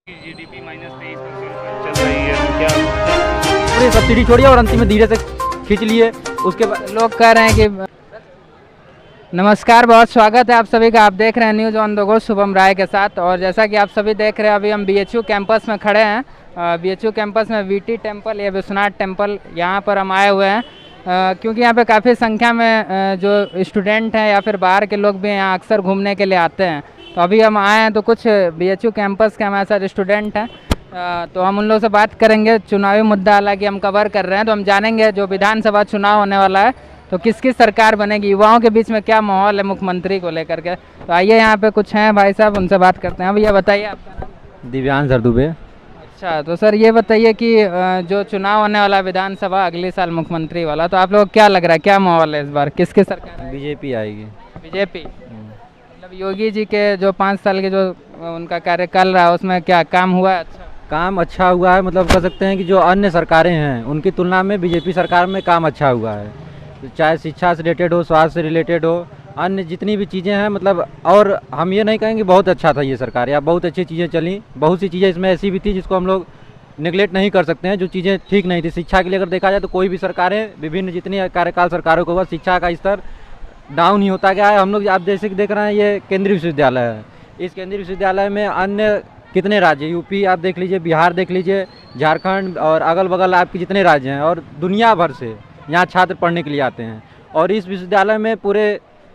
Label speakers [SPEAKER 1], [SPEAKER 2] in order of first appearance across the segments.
[SPEAKER 1] GDP -23% चल रही है, क्या
[SPEAKER 2] पूरी सब्सिडी छोड़िए और अंतिम में धीरे से खींच लिए। उसके बाद
[SPEAKER 3] लोग कह रहे हैं कि नमस्कार, बहुत स्वागत है आप सभी का। आप देख रहे हैं news on the go Shubham Rai के साथ। और जैसा कि आप सभी देख रहे हैं, अभी हम बीएचयू कैंपस में खड़े हैं। बीएचयू कैंपस में वीटी टेम्पल या विश्वनाथ टेम्पल, यहाँ पर हम आए हुए हैं क्योंकि यहाँ पे काफ़ी संख्या में जो स्टूडेंट हैं या फिर बाहर के लोग भी यहाँ अक्सर घूमने के लिए आते हैं। तो अभी हम आए हैं तो कुछ बीएचयू कैंपस के हमारे साथ स्टूडेंट हैं, तो हम उन लोगों से बात करेंगे। चुनावी मुद्दा हालांकि हम कवर कर रहे हैं, तो हम जानेंगे जो विधानसभा चुनाव होने वाला है तो किसकी सरकार बनेगी, युवाओं के बीच में क्या माहौल है मुख्यमंत्री को लेकर के। तो आइए, यहाँ पे कुछ हैं भाई साहब, उनसे बात करते हैं। भैया बताइए आपका नाम।
[SPEAKER 2] दिव्यांश सर दुबे।
[SPEAKER 3] अच्छा, तो सर ये बताइए कि जो चुनाव होने वाला है विधानसभा अगले साल मुख्यमंत्री वाला, तो आप लोगों को क्या लग रहा है, क्या माहौल है इस बार, किसकी सरकार है?
[SPEAKER 2] बीजेपी आएगी।
[SPEAKER 3] बीजेपी। मतलब योगी जी के जो 5 साल के जो उनका कार्यकाल रहा उसमें क्या काम हुआ है? अच्छा,
[SPEAKER 2] काम अच्छा हुआ है, मतलब कह सकते हैं कि जो अन्य सरकारें हैं उनकी तुलना में बीजेपी सरकार में काम अच्छा हुआ है। तो चाहे शिक्षा से रिलेटेड हो, स्वास्थ्य से रिलेटेड हो, अन्य जितनी भी चीज़ें हैं, मतलब और हम ये नहीं कहेंगे बहुत अच्छा था ये सरकार या बहुत अच्छी चीज़ें चली। बहुत सी चीज़ें इसमें ऐसी भी थी जिसको हम लोग निगलेक्ट नहीं कर सकते हैं, जो चीज़ें ठीक नहीं थी। शिक्षा के लिए अगर देखा जाए तो कोई भी सरकारें, विभिन्न जितनी कार्यकाल सरकारों को हुआ, शिक्षा का स्तर डाउन ही होता गया है। हम लोग आप जैसे कि देख रहे हैं, ये केंद्रीय विश्वविद्यालय है। इस केंद्रीय विश्वविद्यालय में अन्य कितने राज्य, यूपी आप देख लीजिए, बिहार देख लीजिए, झारखंड और अगल बगल आपके जितने राज्य हैं और दुनिया भर से यहाँ छात्र पढ़ने के लिए आते हैं। और इस विश्वविद्यालय में पूरे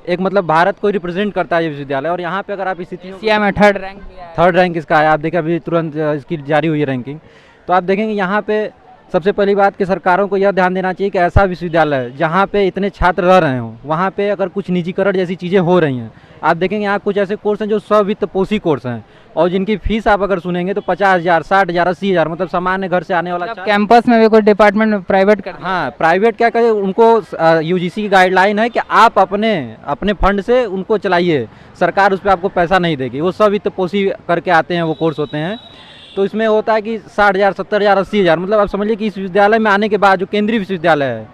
[SPEAKER 2] एक मतलब भारत को रिप्रेजेंट करता है ये विश्वविद्यालय। और यहाँ पे अगर आप स्थितियों
[SPEAKER 3] एशिया में 3rd रैंक भी आया है।
[SPEAKER 2] 3rd रैंक इसका है। आप देखें अभी तुरंत इसकी जारी हुई है रैंकिंग, तो आप देखेंगे यहाँ पे सबसे पहली बात कि सरकारों को यह ध्यान देना चाहिए कि ऐसा विश्वविद्यालय जहाँ पे इतने छात्र रह रहे हों, वहाँ पे अगर कुछ निजीकरण जैसी चीज़ें हो रही हैं, आप देखेंगे यहाँ कुछ ऐसे कोर्स हैं जो स्वित्त पोषी कोर्स हैं और जिनकी फीस आप अगर सुनेंगे तो 50,000, 60,000, 80,000, मतलब सामान्य घर से आने वाला
[SPEAKER 3] मतलब कैंपस में भी कोई डिपार्टमेंट प्राइवेट कर।
[SPEAKER 2] हाँ, प्राइवेट क्या करे, उनको यूजीसी की गाइडलाइन है कि आप अपने फंड से उनको चलाइए, सरकार उस पर आपको पैसा नहीं देगी। वो स्वित्त पोषी करके आते हैं, वो कोर्स होते हैं। तो इसमें होता है कि 60,000, 70,000, 80,000, मतलब आप समझिए कि इस विश्वविद्यालय में आने के बाद जो केंद्रीय विश्वविद्यालय है,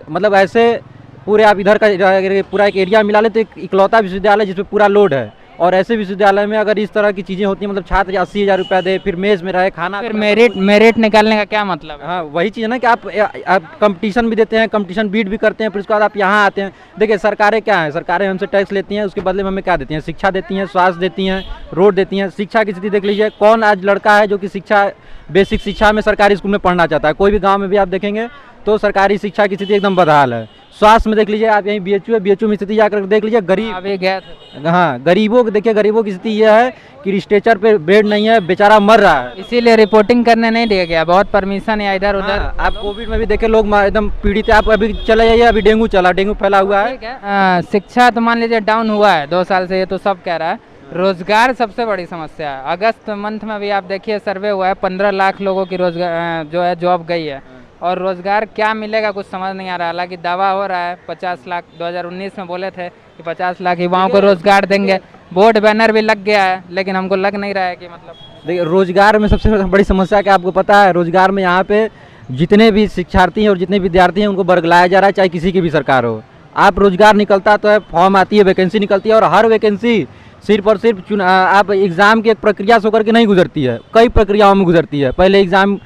[SPEAKER 2] मतलब ऐसे पूरे आप इधर का पूरा एक एरिया मिला ले तो एक इकलौता विश्वविद्यालय जिसपे पूरा लोड है। और ऐसे विश्वविद्यालय में अगर इस तरह की चीज़ें होती हैं, मतलब छात्र 80,000 रुपया दे, फिर मेज में रहे, खाना,
[SPEAKER 3] फिर मेरिट निकालने का क्या मतलब है?
[SPEAKER 2] हाँ, वही चीज़ है ना कि आप कंपटीशन भी देते हैं, कंपटीशन बीट भी करते हैं, फिर उसके बाद आप यहाँ आते हैं। देखिए सरकारें क्या हैं, सरकारें हमसे टैक्स लेती हैं, उसके बदले में हमें क्या देती हैं? शिक्षा देती हैं, स्वास्थ्य देती हैं, रोड देती हैं। शिक्षा की स्थिति देख लीजिए, कौन आज लड़का है जो कि शिक्षा, बेसिक शिक्षा में सरकारी स्कूल में पढ़ना चाहता है? कोई भी गाँव में भी आप देखेंगे तो सरकारी शिक्षा की स्थिति एकदम बदहाल है। स्वास्थ्य में देख लीजिए आप, यहीं बीएचयू है, बीएचयू में स्थिति जाकर देख लीजिए, गरीब
[SPEAKER 3] अभी गए थे।
[SPEAKER 2] हाँ, गरीबों को देखिए, गरीबों की स्थिति यह है कि स्ट्रेचर पे बेड नहीं है, बेचारा मर रहा है।
[SPEAKER 3] इसीलिए रिपोर्टिंग करने नहीं दिया गया, बहुत परमिशन है इधर उधर।
[SPEAKER 2] हाँ, आप कोविड में भी देखे लोग एकदम पीड़ित है। आप अभी चले जाइए, अभी डेंगू चला, डेंगू फैला हुआ है।
[SPEAKER 3] ठीक है, शिक्षा तो मान लीजिए डाउन हुआ है 2 साल से, ये तो सब कह रहा है। रोजगार सबसे बड़ी समस्या है। अगस्त मंथ में भी आप देखिए सर्वे हुआ है, 15 लाख लोगों की रोजगार जो है जॉब गई है। और रोजगार क्या मिलेगा कुछ समझ नहीं आ रहा। हालांकि दावा हो रहा है 50 लाख, 2019 में बोले थे कि 50 लाख युवाओं को रोजगार देंगे, बोर्ड बैनर भी लग गया है, लेकिन हमको लग नहीं रहा है कि मतलब।
[SPEAKER 2] देखिए रोजगार में सबसे बड़ी समस्या क्या आपको पता है? रोजगार में यहाँ पे जितने भी शिक्षार्थी हैं और जितने विद्यार्थी हैं उनको बरगलाया जा रहा है, चाहे किसी की भी सरकार हो। आप रोजगार निकलता तो है, फॉर्म आती है, वैकेंसी निकलती है, और हर वैकेंसी सिर्फ और सिर्फ आप एग्ज़ाम की एक प्रक्रिया से होकर के नहीं गुजरती है, कई प्रक्रियाओं में गुजरती है। पहले एग्ज़ाम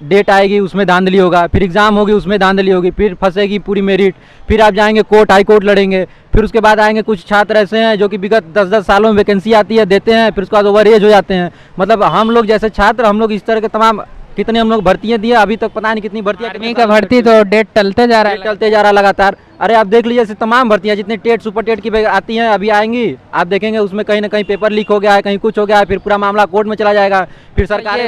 [SPEAKER 2] डेट आएगी, उसमें धांधली होगा, फिर एग्ज़ाम होगी, उसमें धांधली होगी, फिर फंसेगी पूरी मेरिट, फिर आप जाएंगे कोर्ट, हाई कोर्ट लड़ेंगे, फिर उसके बाद आएंगे कुछ छात्र ऐसे हैं जो कि विगत 10-10 सालों में वैकेंसी आती है, देते हैं, फिर उसके बाद ओवर एज हो जाते हैं। मतलब हम लोग जैसे छात्र, हम लोग इस तरह के तमाम कितने हम लोग भर्तियाँ दिए, अभी तक पता नहीं कितनी भर्तियाँ।
[SPEAKER 3] आर्मी का भर्ती तो डेट टलते जा रहा है,
[SPEAKER 2] टलते जा रहा है लगातार। अरे आप देख लीजिए, तमाम भर्तियाँ जितने टेट, सुपर टेट की आती हैं, अभी आएंगी, आप देखेंगे उसमें कहीं ना कहीं पेपर लीक हो गया है, कहीं कुछ हो गया है, फिर पूरा मामला कोर्ट में चला जाएगा, फिर सरकार।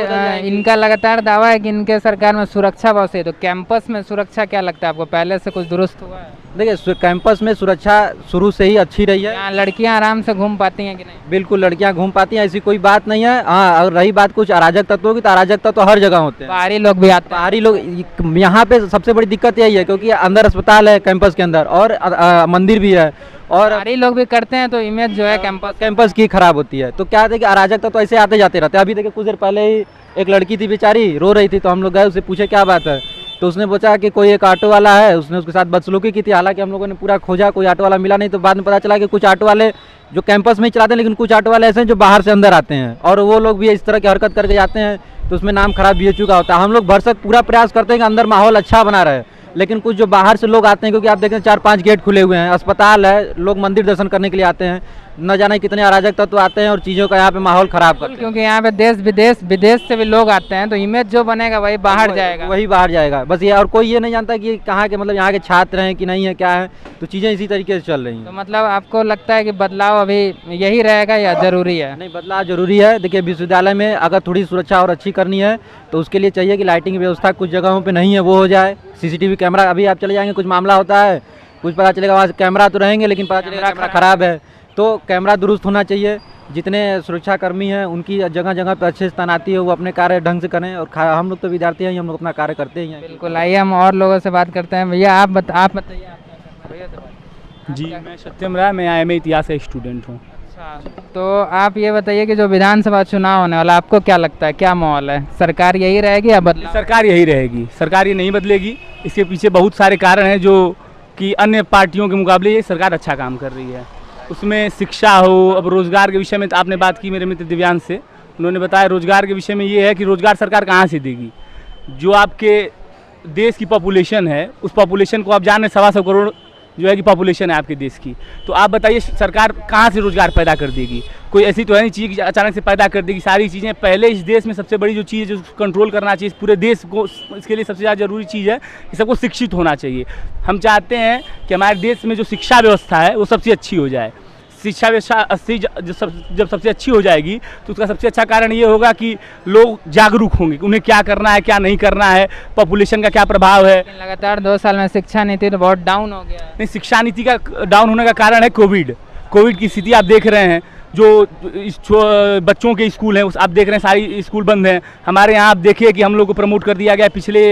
[SPEAKER 3] इनका लगातार दावा है कि इनके सरकार में सुरक्षा बहुत है। तो कैंपस में सुरक्षा क्या लगता है आपको, पहले से कुछ दुरुस्त हुआ है?
[SPEAKER 2] देखिए कैंपस में सुरक्षा शुरू से ही अच्छी रही है।
[SPEAKER 3] यहाँ लड़कियाँ आराम से घूम पाती हैं कि नहीं?
[SPEAKER 2] बिल्कुल, लड़कियां घूम पाती हैं, ऐसी कोई बात नहीं है। हाँ, अगर रही बात कुछ अराजक तत्वों की, तो अराजक तत्व हर जगह होते हैं,
[SPEAKER 3] बाहरी लोग भी आते हैं।
[SPEAKER 2] बाहरी लोग। यहाँ पे सबसे बड़ी दिक्कत यही है क्योंकि अंदर अस्पताल है कैंपस के अंदर, और मंदिर भी है, और
[SPEAKER 3] बाहरी लोग भी करते हैं, तो इमेज जो है
[SPEAKER 2] कैंपस की खराब होती है। तो क्या है कि अराजक तत्व ऐसे आते जाते रहते हैं। अभी देखिए कुछ देर पहले ही एक लड़की थी बेचारी, रो रही थी, तो हम लोग गए, उससे पूछे क्या बात है, तो उसने पूछा कि कोई एक ऑटो वाला है, उसने उसके साथ बदसलूकी की थी। हालांकि हम लोगों ने पूरा खोजा, कोई ऑटो वाला मिला नहीं। तो बाद में पता चला कि कुछ ऑटो वाले जो कैंपस में ही चलाते हैं, लेकिन कुछ ऑटो वाले ऐसे हैं जो बाहर से अंदर आते हैं और वो लोग भी इस तरह की हरकत करके जाते हैं, तो उसमें नाम खराब BHU का होता है। हम लोग भरसक पूरा प्रयास करते हैं कि अंदर माहौल अच्छा बना रहे, लेकिन कुछ जो बाहर से लोग आते हैं, क्योंकि आप देखें 4-5 गेट खुले हुए हैं, अस्पताल है, लोग मंदिर दर्शन करने के लिए आते हैं, न जाने कितने अराजक तत्व आते हैं और चीज़ों का यहाँ पे माहौल ख़राब करते हैं।
[SPEAKER 3] क्योंकि यहाँ पे देश विदेश से भी लोग आते हैं, तो इमेज जो बनेगा वही बाहर जाएगा।
[SPEAKER 2] वही बाहर जाएगा बस ये, और कोई ये नहीं जानता कि कहाँ के मतलब यहाँ के छात्र हैं कि नहीं है, क्या है। तो चीज़ें इसी तरीके से चल रही
[SPEAKER 3] तो
[SPEAKER 2] हैं।
[SPEAKER 3] मतलब आपको लगता है कि बदलाव अभी यही रहेगा या ज़रूरी है?
[SPEAKER 2] नहीं, बदलाव जरूरी है। देखिए, विश्वविद्यालय में अगर थोड़ी सुरक्षा और अच्छी करनी है तो उसके लिए चाहिए कि लाइटिंग की व्यवस्था कुछ जगहों पे नहीं है, वो हो जाए। CCTV कैमरा, अभी आप चले जाएंगे, कुछ मामला होता है, कुछ पता चलेगा वहाँ कैमरा तो रहेंगे, लेकिन पता चलेगा कैमरा खराब है, तो कैमरा दुरुस्त होना चाहिए। जितने सुरक्षाकर्मी हैं उनकी जगह जगह पर अच्छे से तैनाती हो, वो अपने कार्य ढंग से करें। और हम लोग तो विद्यार्थी हैं, हम लोग अपना कार्य करते ही हैं।
[SPEAKER 3] बिल्कुल, आइए हम और लोगों से बात करते हैं। भैया आप बताइए आप भैया
[SPEAKER 4] जी, मैं सत्यम राय, मैं IMA इतिहास का स्टूडेंट हूँ।
[SPEAKER 3] अच्छा, तो आप ये बताइए कि जो विधानसभा चुनाव होने वाला, आपको क्या लगता है, क्या माहौल है? सरकार यही रहेगी या बदलाव?
[SPEAKER 4] सरकार यही रहेगी, सरकार ये नहीं बदलेगी। इसके पीछे बहुत सारे कारण हैं, जो कि अन्य पार्टियों के मुकाबले ये सरकार अच्छा काम कर रही है। उसमें शिक्षा हो, अब रोज़गार के विषय में तो आपने बात की मेरे मित्र दिव्यांश से, उन्होंने बताया रोज़गार के विषय में ये है कि रोज़गार सरकार कहाँ से देगी। जो आपके देश की पॉपुलेशन है, उस पॉपुलेशन को आप जान रहे 125 करोड़ जो है कि पॉपुलेशन है आपके देश की, तो आप बताइए सरकार कहाँ से रोज़गार पैदा कर देगी? कोई ऐसी तो है नहीं चीज़ कि अचानक से पैदा कर देगी। सारी चीज़ें पहले इस देश में सबसे बड़ी जो चीज़ है जो कंट्रोल करना चाहिए पूरे देश को, इसके लिए सबसे ज़्यादा जरूरी चीज़ है कि सबको शिक्षित होना चाहिए। हम चाहते हैं कि हमारे देश में जो शिक्षा व्यवस्था है वो सबसे अच्छी हो जाए। शिक्षा व्यवस्था जब सबसे अच्छी हो जाएगी तो उसका सबसे अच्छा कारण ये होगा कि लोग जागरूक होंगे कि उन्हें क्या करना है, क्या नहीं करना है, पॉपुलेशन का क्या प्रभाव है।
[SPEAKER 3] लगातार 2 साल में शिक्षा नीति तो बहुत डाउन हो गया है।
[SPEAKER 4] नहीं, शिक्षा नीति का डाउन होने का कारण है कोविड की स्थिति आप देख रहे हैं। जो बच्चों के स्कूल हैं उस आप देख रहे हैं सारी स्कूल बंद हैं। हमारे यहाँ आप देखिए कि हम लोग को प्रमोट कर दिया गया पिछले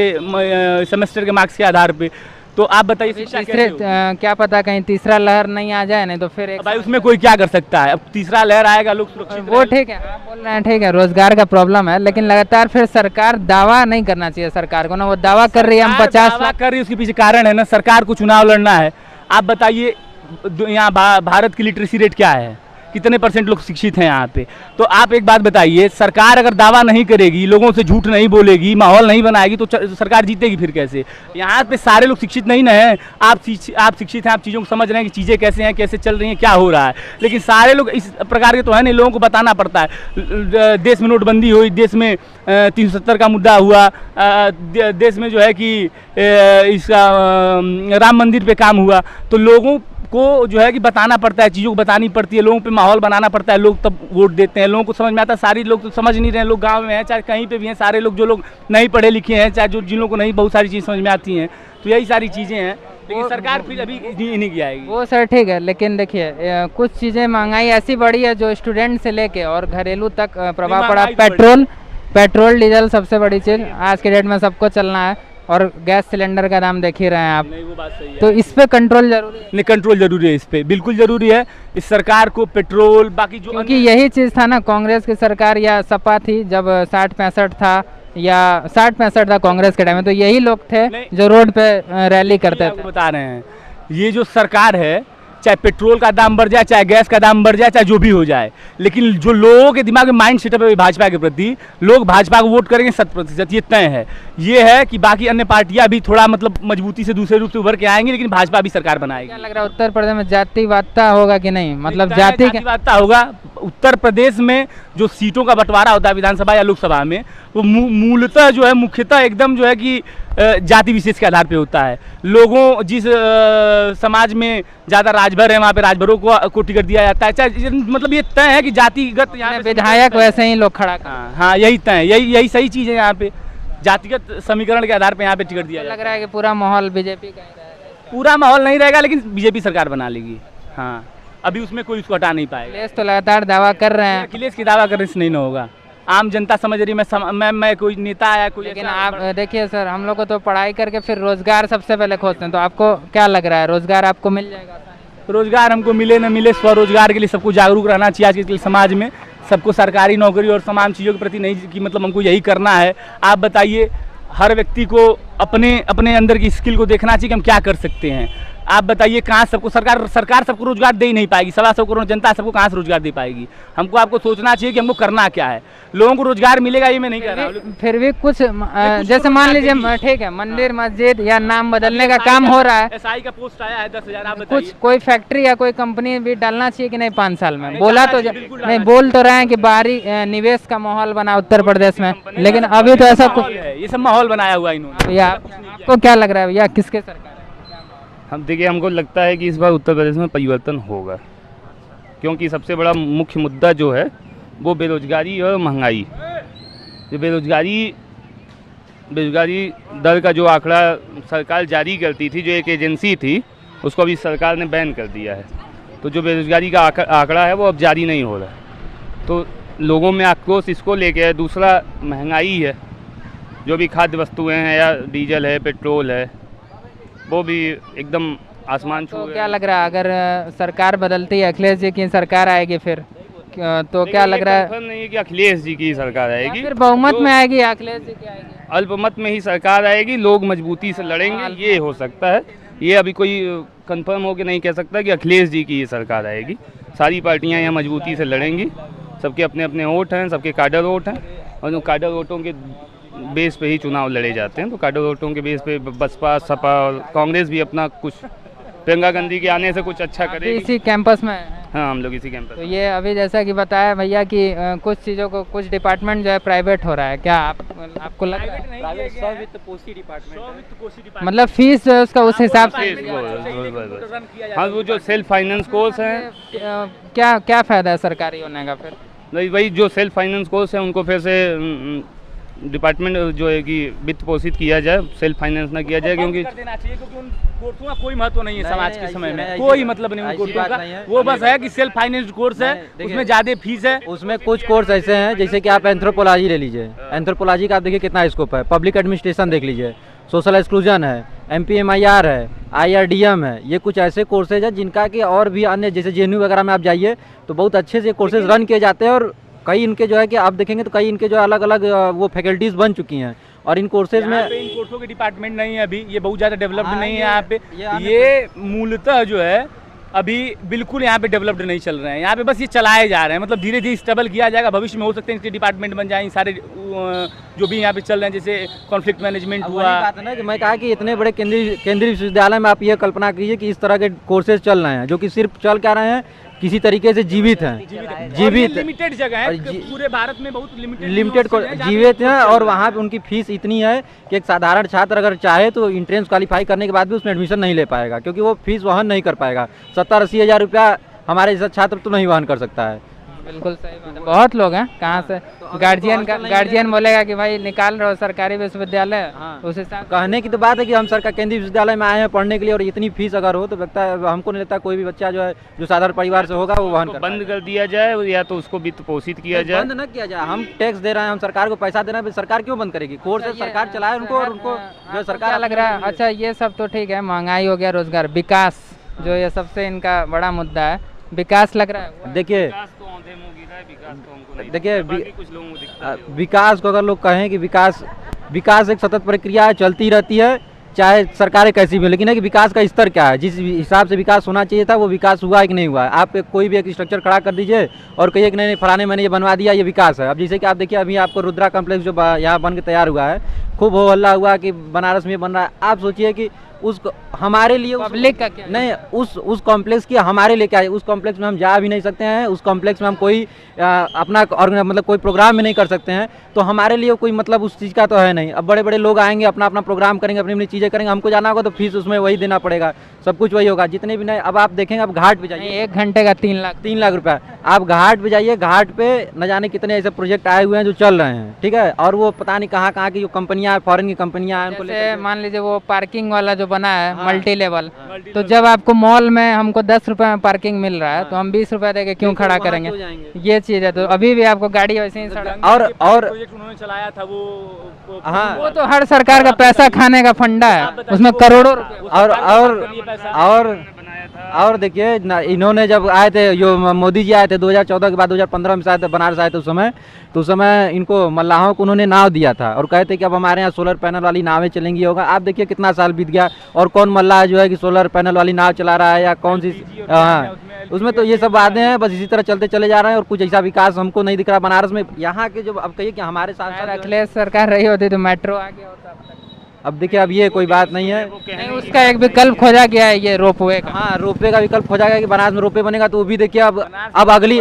[SPEAKER 4] सेमेस्टर के मार्क्स के आधार पे। तो आप बताइए शिक्षा कैसे होगी?
[SPEAKER 3] क्या पता कहीं तीसरा लहर नहीं आ जाए, नहीं तो फिर एक
[SPEAKER 4] भाई उसमें कोई क्या कर सकता है। अब तीसरा लहर आएगा, लोग सुरक्षित
[SPEAKER 3] वो ठीक है, आप बोल रहे हैं ठीक है, रोजगार का प्रॉब्लम है, लेकिन लगातार फिर सरकार दावा नहीं करना चाहिए सरकार को ना, वो दावा कर रही है हम 50 लाख
[SPEAKER 4] कर रही है। उसके पीछे कारण है ना, सरकार को चुनाव लड़ना है। आप बताइए यहाँ भारत की लिटरेसी रेट क्या है, कितने % लोग शिक्षित हैं यहाँ पे? तो आप एक बात बताइए, सरकार अगर दावा नहीं करेगी, लोगों से झूठ नहीं बोलेगी, माहौल नहीं बनाएगी, तो सरकार जीतेगी फिर कैसे? यहाँ पे सारे लोग शिक्षित नहीं ना हैं। आप शिक्षित हैं, आप चीज़ों को समझ रहे हैं कि चीज़ें कैसे हैं, कैसे चल रही हैं, क्या हो रहा है, लेकिन सारे लोग इस प्रकार के तो है नहीं। लोगों को बताना पड़ता है। देश में नोटबंदी हुई, देश में 370 का मुद्दा हुआ, देश में जो है कि इसका राम मंदिर पे काम हुआ, तो लोगों को जो है कि बताना पड़ता है, चीज़ों को बतानी पड़ती है, लोगों पे माहौल बनाना पड़ता है, लोग तब वोट देते हैं। लोगों को समझ में आता है। सारी लोग तो समझ नहीं रहे हैं, लोग गांव में हैं चाहे कहीं पे भी हैं, सारे लोग जो लोग नहीं पढ़े लिखे हैं, चाहे जो जिन लोगों को नहीं बहुत सारी चीज़ समझ में आती हैं, तो यही सारी चीज़ें हैं। लेकिन सरकार फिर अभी नहीं की आएगी।
[SPEAKER 3] वो सर ठीक है, लेकिन देखिए कुछ चीज़ें महंगाई ऐसी बढ़ी है जो स्टूडेंट से लेके और घरेलू तक प्रभाव पड़ा। पेट्रोल डीजल सबसे बड़ी चीज़ आज के डेट में सबको चलना है, और गैस सिलेंडर का दाम देख ही रहे हैं आप।
[SPEAKER 4] नहीं, वो बात सही है।
[SPEAKER 3] तो इस पे कंट्रोल जरूरी है।
[SPEAKER 4] नहीं, कंट्रोल जरूरी है, इस पे बिल्कुल जरूरी है। इस सरकार को पेट्रोल बाकी जो
[SPEAKER 3] क्योंकि यही चीज़ था ना, कांग्रेस की सरकार या सपा थी जब 60-65 था, या 60-65 था कांग्रेस के टाइम में, तो यही लोग थे जो रोड पे रैली करते थे।
[SPEAKER 4] बता रहे हैं, ये जो सरकार है, चाहे पेट्रोल का दाम बढ़ जाए, चाहे गैस का दाम बढ़ जाए, चाहे जो भी हो जाए, लेकिन जो लोगों के दिमाग में माइंड सेटअप है भाजपा के प्रति, लोग भाजपा को वोट करेंगे 100%, ये तय है। ये है कि बाकी अन्य पार्टियां भी थोड़ा मतलब मजबूती से दूसरे रूप से उभर के आएंगी, लेकिन भाजपा भी सरकार बनाएगी।
[SPEAKER 3] क्या लग रहा है उत्तर प्रदेश में जातिवादता होगा कि नहीं? मतलब
[SPEAKER 4] जातिवादता होगा। उत्तर प्रदेश में जो सीटों का बंटवारा होता है विधानसभा या लोकसभा में, वो मूलतः जो है मुख्यतः एकदम जो है कि जाति विशेष के आधार पे होता है। लोगों जिस समाज में ज़्यादा राजभर है, वहाँ पे राजभरों को टिकट दिया जाता है। चाहे मतलब ये तय है कि जातिगत यहाँ
[SPEAKER 3] विधायक वैसे ही लोग खड़ा।
[SPEAKER 4] हाँ, यही तय है, यही सही चीज़ है। यहाँ पे जातिगत समीकरण के आधार पे यहाँ पे टिकट दिया जाता है।
[SPEAKER 3] लग रहा है कि पूरा माहौल बीजेपी का ही रहेगा।
[SPEAKER 4] पूरा माहौल नहीं रहेगा, लेकिन बीजेपी सरकार बना लेगी। हाँ, अभी उसमें कोई उसको हटा नहीं पाएगा।
[SPEAKER 3] अखिलेश तो लगातार दावा कर रहे हैं।
[SPEAKER 4] अखिलेश की दावा करने से नहीं ना होगा। आम जनता समझ रही है मैं कोई नेता आया कोई।
[SPEAKER 3] लेकिन आप देखिए सर, हम लोग को तो पढ़ाई करके फिर रोजगार सबसे पहले खोजते हैं, तो आपको क्या लग रहा है, रोजगार आपको मिल जाएगा?
[SPEAKER 4] रोजगार हमको मिले न मिले, स्वरोजगार के लिए सबको जागरूक रहना चाहिए। आज के समाज में सबको सरकारी नौकरी और तमाम चीज़ों के प्रति नहीं कि मतलब हमको यही करना है। आप बताइए, हर व्यक्ति को अपने अपने अंदर की स्किल को देखना चाहिए कि हम क्या कर सकते हैं। आप बताइए कहाँ सबको सरकार सबको रोजगार दे ही नहीं पाएगी। 125 करोड़ जनता सबको कहाँ से रोजगार दे पाएगी। हमको आपको सोचना चाहिए कि हमको करना क्या है। लोगों को रोजगार मिलेगा ये मैं नहीं कह रहा हूँ।
[SPEAKER 3] फिर भी कुछ जैसे मान लीजिए ठीक है, मंदिर मस्जिद या नाम बदलने का काम हो रहा है,
[SPEAKER 4] एसआई का पोस्ट आया है 10,000। आप
[SPEAKER 3] कुछ
[SPEAKER 4] बताइए
[SPEAKER 3] कोई फैक्ट्री या कोई कंपनी भी डालना चाहिए कि नहीं 5 साल में? बोला तो नहीं, बोल तो रहे हैं कि बाहरी निवेश का माहौल बना उत्तर प्रदेश में, लेकिन अभी तो ऐसा कुछ
[SPEAKER 4] है। ये सब माहौल बनाया हुआ इन्होंने।
[SPEAKER 3] भैया आपको क्या लग रहा है भैया, किसके सरकार?
[SPEAKER 1] हम देखिए, हमको लगता है कि इस बार उत्तर प्रदेश में परिवर्तन होगा, क्योंकि सबसे बड़ा मुख्य मुद्दा जो है वो बेरोजगारी और महंगाई। जो बेरोजगारी दर का जो आंकड़ा सरकार जारी करती थी, जो एक एजेंसी थी, उसको अभी सरकार ने बैन कर दिया है। तो जो बेरोजगारी का आंकड़ा है वो अब जारी नहीं हो रहा है। तो लोगों में आक्रोश इसको लेके है। दूसरा महंगाई है, जो भी खाद्य वस्तुएं हैं या डीजल है, पेट्रोल है, वो भी एकदम आसमान छू
[SPEAKER 3] तो
[SPEAKER 1] रहे
[SPEAKER 3] क्या
[SPEAKER 1] हैं।
[SPEAKER 3] लग रहा है अगर सरकार बदलती है, अखिलेश जी की सरकार आएगी फिर तो क्या लग रहा है?
[SPEAKER 1] कंफर्म नहीं है कि अखिलेश जी की सरकार
[SPEAKER 3] या
[SPEAKER 1] आएगी,
[SPEAKER 3] फिर बहुमत में आएगी या अखिलेश जी की आएगी?
[SPEAKER 1] अल्पमत में ही सरकार आएगी। लोग मजबूती से लड़ेंगे, ये हो सकता है। ये अभी कोई कंफर्म हो के नहीं कह सकता कि अखिलेश जी की ये सरकार आएगी। सारी पार्टियां यहाँ मजबूती से लड़ेंगी। सबके अपने अपने वोट हैं, सबके काडर वोट हैं, और जो काडर वोटों के बेस पे ही चुनाव लड़े जाते हैं। तो काडर वोटों के बेस पे बसपा, सपा और कांग्रेस भी अपना कुछ, प्रियंका गांधी के आने से कुछ अच्छा करेगी।
[SPEAKER 3] इसी कैंपस में?
[SPEAKER 1] हाँ, हम लोग इसी कैंपस।
[SPEAKER 3] तो ये अभी जैसा कि बताया भैया कि कुछ चीज़ों को, कुछ डिपार्टमेंट जो है प्राइवेट हो रहा है, क्या आपको लग रहा है? मतलब फीस जो है उसका उस हिसाब से?
[SPEAKER 1] हाँ, वो जो सेल्फ फाइनेंस कोर्स हैं,
[SPEAKER 3] क्या क्या फायदा है सरकारी होने का फिर?
[SPEAKER 1] वही जो सेल्फ फाइनेंस कोर्स है उनको फिर से डिपार्टमेंट जो है कि वित्त पोषित किया जाए, सेल्फ फाइनेंस ना किया जाए, क्योंकि
[SPEAKER 4] देना चाहिए, क्योंकि उन कोर्सों का कोई महत्व नहीं है समाज के समय में।
[SPEAKER 2] ऐसी
[SPEAKER 4] कोई
[SPEAKER 2] बात-
[SPEAKER 4] मतलब नहीं उन
[SPEAKER 2] ऐसी
[SPEAKER 4] कोर्सों
[SPEAKER 2] बात
[SPEAKER 4] का।
[SPEAKER 2] नहीं है।
[SPEAKER 4] वो बस है कि सेल्फ फाइनेंस कोर्स है,
[SPEAKER 2] देखिए,
[SPEAKER 4] उसमें ज़्यादा फीस है।
[SPEAKER 2] उसमें कुछ कोर्स ऐसे हैं, जैसे कि आप एंथ्रोपोलॉजी ले लीजिए। एंथ्रोपोलॉजी का आप देखिए कितना स्कोप है। पब्लिक एडमिनिस्ट्रेशन देख लीजिए, सोशल एक्सक्लूजन है, MPMIR है, IRDM है। ये कुछ ऐसे कोर्सेज हैं जिनका कि और भी अन्य, जैसे JNU वगैरह में आप जाइए तो बहुत अच्छे से कोर्सेज रन किए जाते हैं। और कई इनके जो है कि आप देखेंगे तो कई इनके जो अलग अलग वो फैकल्टीज़ बन चुकी हैं। और इन कोर्सेज में
[SPEAKER 4] यहाँ पे इन कोर्सों के डिपार्टमेंट नहीं है अभी, ये बहुत ज़्यादा डेवलप्ड
[SPEAKER 2] हाँ,
[SPEAKER 4] नहीं है
[SPEAKER 2] ये-
[SPEAKER 4] यहाँ पे।
[SPEAKER 2] ये
[SPEAKER 4] ये मूलतः जो है अभी बिल्कुल यहाँ पे डेवलप्ड नहीं चल रहे हैं। यहाँ पे बस ये चलाए जा रहे हैं, मतलब धीरे धीरे स्टेबल किया जाएगा। भविष्य में हो सकते हैं इसके डिपार्टमेंट बन जाएं सारे जो भी यहाँ पे चल रहे हैं, जैसे कॉन्फ्लिक्ट मैनेजमेंट
[SPEAKER 2] अब
[SPEAKER 4] हुआ।
[SPEAKER 2] वही बात है ना कि मैं कहा कि इतने बड़े केंद्रीय विश्वविद्यालय में आप ये कल्पना कीजिए कि इस तरह के कोर्सेज चल रहे हैं, जो कि सिर्फ चल क्या रहे हैं, किसी तरीके से जीवित हैं। जीवित
[SPEAKER 4] लिमिटेड जगह है,
[SPEAKER 2] और
[SPEAKER 4] पूरे भारत में बहुत लिमिटेड
[SPEAKER 2] जीवित हैं। और वहाँ पे उनकी फीस इतनी है कि एक साधारण छात्र अगर चाहे तो इंट्रेंस क्वालिफाई करने के बाद भी उसमें एडमिशन नहीं ले पाएगा, क्योंकि वो फीस वहन नहीं कर पाएगा। 70-80 हज़ार रुपया हमारे जैसा छात्र तो नहीं वहन कर सकता है।
[SPEAKER 3] बिल्कुल सही बात है। बहुत लोग हैं, कहाँ से गार्जियन बोलेगा कि भाई निकाल रहे हो सरकारी विश्वविद्यालय,
[SPEAKER 2] हाँ।
[SPEAKER 3] उस हिसाब से
[SPEAKER 2] कहने की तो बात है कि हम सरकार केंद्रीय विश्वविद्यालय में आए हैं पढ़ने के लिए, और इतनी फीस अगर हो तो लगता है, हमको नहीं लगता कोई भी बच्चा जो है जो साधारण परिवार से होगा वो वहन कर
[SPEAKER 1] बंद कर दिया जाए या तो उसको वित्त पोषित किया जाए।
[SPEAKER 2] बंद न किया जाए। हम टैक्स दे रहे हैं, हम सरकार को पैसा दे रहे हैं, सरकार क्यों बंद करेगी? कोर्स सरकार चलाए उनको, और उनको जो सरकार
[SPEAKER 3] क्या लग रहा है? अच्छा, ये सब तो ठीक है, महंगाई हो गया, रोजगार, विकास जो ये सबसे इनका बड़ा मुद्दा है, विकास लग रहा है?
[SPEAKER 2] देखिए
[SPEAKER 1] कुछ लोगों को दिखता है।
[SPEAKER 2] विकास को अगर लोग कहें कि विकास एक सतत प्रक्रिया है, चलती रहती है, चाहे सरकारें कैसी भी हो। लेकिन है कि विकास का स्तर क्या है, जिस हिसाब से विकास होना चाहिए था वो विकास हुआ है कि नहीं हुआ है। आप कोई भी एक स्ट्रक्चर खड़ा कर दीजिए और कहिए कि नहीं फलाने मैंने ये बनवा दिया, ये विकास है। अब जैसे कि आप देखिए, अभी आपको रुद्रा कॉम्प्लेक्स जो यहाँ बन के तैयार हुआ है, खूब हो हल्ला हुआ कि बनारस में बन रहा है। आप सोचिए कि उस हमारे लिए
[SPEAKER 3] पब्लिक का क्या
[SPEAKER 2] नहीं, उस कॉम्प्लेक्स की हमारे लिए क्या है? उस कॉम्प्लेक्स में हम जा भी नहीं सकते हैं, उस कॉम्प्लेक्स में हम कोई अपना मतलब कोई प्रोग्राम भी नहीं कर सकते हैं। तो हमारे लिए कोई मतलब उस चीज़ का तो है नहीं। अब बड़े बड़े लोग आएंगे, अपना अपना प्रोग्राम करेंगे, अपनी अपनी चीज़ें करेंगे, हमको जाना होगा तो फीस उसमें वही देना पड़ेगा, सब कुछ वही होगा, जितने भी नहीं। अब आप देखेंगे, अब घाट पे जाइए,
[SPEAKER 3] 1 घंटे का 3 लाख
[SPEAKER 2] 3 लाख रुपया। आप घाट पे जाइए, घाट पे न जाने कितने ऐसे प्रोजेक्ट आए हुए हैं जो चल रहे हैं, ठीक है। और वो पता नहीं कहाँ कहाँ की जो कंपनियाँ, फॉरेन की कंपनियाँ हैं, उनको
[SPEAKER 3] जैसे मान लीजिए वो पार्किंग वाला जो बना है,
[SPEAKER 2] हाँ।
[SPEAKER 3] मल्टी लेवल, तो जब आपको मॉल में हमको 10 रुपए में पार्किंग मिल रहा है तो हम 20 रुपए देके क्यों खड़ा करेंगे? ये चीज़ है। तो अभी भी आपको गाड़ी वैसे ही सड़क,
[SPEAKER 2] और
[SPEAKER 4] प्रोजेक्ट उन्होंने चलाया था वो
[SPEAKER 2] हाँ।
[SPEAKER 3] वो तो हर सरकार का पैसा खाने का फंडा है, उसमें करोड़ों रुपए।
[SPEAKER 2] और और देखिए इन्होंने जब आए थे, जो मोदी जी आए थे 2014 के बाद 2015 में शायद बनारस आए थे, उस समय इनको मल्लाहों को उन्होंने नाव दिया था और कहे थे कि अब हमारे यहाँ सोलर पैनल वाली नावें चलेंगी। होगा आप देखिए कितना साल बीत गया और कौन मल्लाह जो है कि सोलर पैनल वाली नाव चला रहा है या कौन सी। हाँ, उसमें तो ये सब बातें हैं, बस इसी तरह चलते चले जा रहे हैं और कुछ ऐसा विकास हमको नहीं दिख रहा बनारस में। यहाँ के जो अब कहिए कि हमारे
[SPEAKER 3] शायद
[SPEAKER 2] साथ
[SPEAKER 3] अखिलेश सरकार रही होती तो मेट्रो आ गया होता अब तक।
[SPEAKER 2] अब देखिए अब ये कोई बात नहीं है।
[SPEAKER 3] नहीं, उसका एक विकल्प खोजा गया है ये रोपवे का।
[SPEAKER 2] हाँ, रोपवे का विकल्प खोजा गया कि बनारस में रोपवे बनेगा, तो वो भी देखिए अब अगली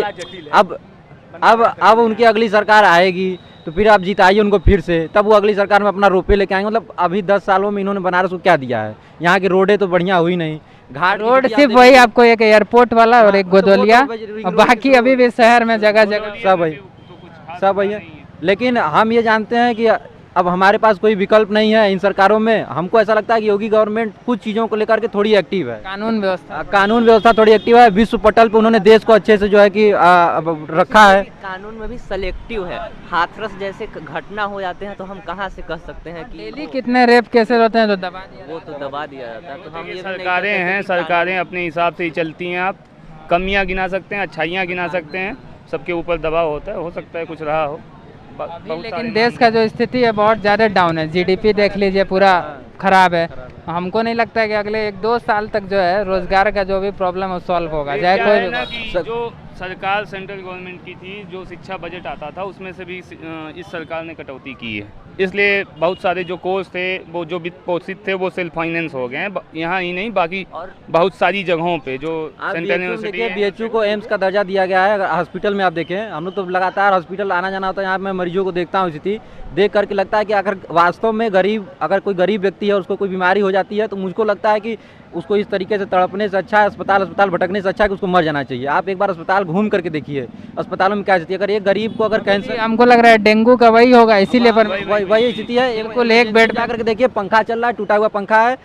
[SPEAKER 2] अब उनकी अगली सरकार आएगी तो फिर आप जिताइए उनको फिर से, तब वो अगली सरकार में अपना रोपवे लेके आएंगे। मतलब अभी 10 सालों में इन्होंने बनारस को क्या दिया है? यहाँ की रोडें तो बढ़िया हुई नहीं, घाट
[SPEAKER 3] रोड सिर्फ वही आपको एक एयरपोर्ट वाला और एक गोदवलिया, और बाकी अभी भी शहर में जगह जगह
[SPEAKER 2] सब वही है। लेकिन हम ये जानते हैं कि अब हमारे पास कोई विकल्प नहीं है इन सरकारों में। हमको ऐसा लगता है कि योगी गवर्नमेंट कुछ चीज़ों को लेकर के थोड़ी एक्टिव है।
[SPEAKER 3] कानून
[SPEAKER 2] व्यवस्था थोड़ी एक्टिव है। विश्व पटल पे उन्होंने देश को अच्छे से जो है कि रखा है।
[SPEAKER 5] कानून में भी सेलेक्टिव है। हाथरस जैसे घटना हो जाते हैं तो हम कहाँ से कह सकते हैं कि
[SPEAKER 3] डेली कितने रेप केसेस होते हैं तो दबा दिया,
[SPEAKER 5] वो तो दबा दिया जाता है। तो हम ये
[SPEAKER 1] सरकारें हैं, सरकारें अपने हिसाब से ही चलती हैं। आप कमियां गिना सकते हैं, अच्छाइयां गिना सकते हैं, सबके ऊपर दबाव होता है, हो सकता है कुछ रहा हो।
[SPEAKER 3] लेकिन देश का जो स्थिति है बहुत ज़्यादा डाउन है। जीडीपी देख लीजिए पूरा खराब है। हमको नहीं लगता है कि अगले 1-2 साल तक जो है रोजगार का जो भी प्रॉब्लम है सॉल्व होगा। चाहे कोई
[SPEAKER 1] जो सरकार सेंट्रल गवर्नमेंट की थी, जो शिक्षा बजट आता था उसमें से भी इस सरकार ने कटौती की है। इसलिए बहुत सारे जो कोर्स थे वो जो वित्त पोषित थे वो सेल्फ फाइनेंस हो गए हैं। यहाँ ही नहीं बाकी बहुत सारी जगहों पे जो सेंट्रल यूनिवर्सिटी है।
[SPEAKER 2] बीएचयू को एम्स का दर्जा दिया गया है। हॉस्पिटल में आप देखें, हम लोग तो लगातार हॉस्पिटल आना जाना होता है, यहाँ मैं मरीजों को देखता हूँ, स्थिति देख करके लगता है कि अगर वास्तव में अगर कोई गरीब व्यक्ति है उसको कोई बीमारी हो जाती है तो मुझको लगता है कि उसको इस तरीके से तड़पने से अच्छा है अस्पताल भटकने से अच्छा है कि उसको मर जाना चाहिए। आप एक बार अस्पताल घूम करके देखिए अस्पतालों में क्या स्थिति है। अगर एक गरीब को अगर कैंसर,
[SPEAKER 3] हमको लग रहा है डेंगू का वही होगा, इसीलिए
[SPEAKER 2] वही स्थिति है।
[SPEAKER 3] बिल्कुल एक बेड
[SPEAKER 2] पे आकर के देखिए पंखा चल रहा है, टूटा हुआ पंखा है।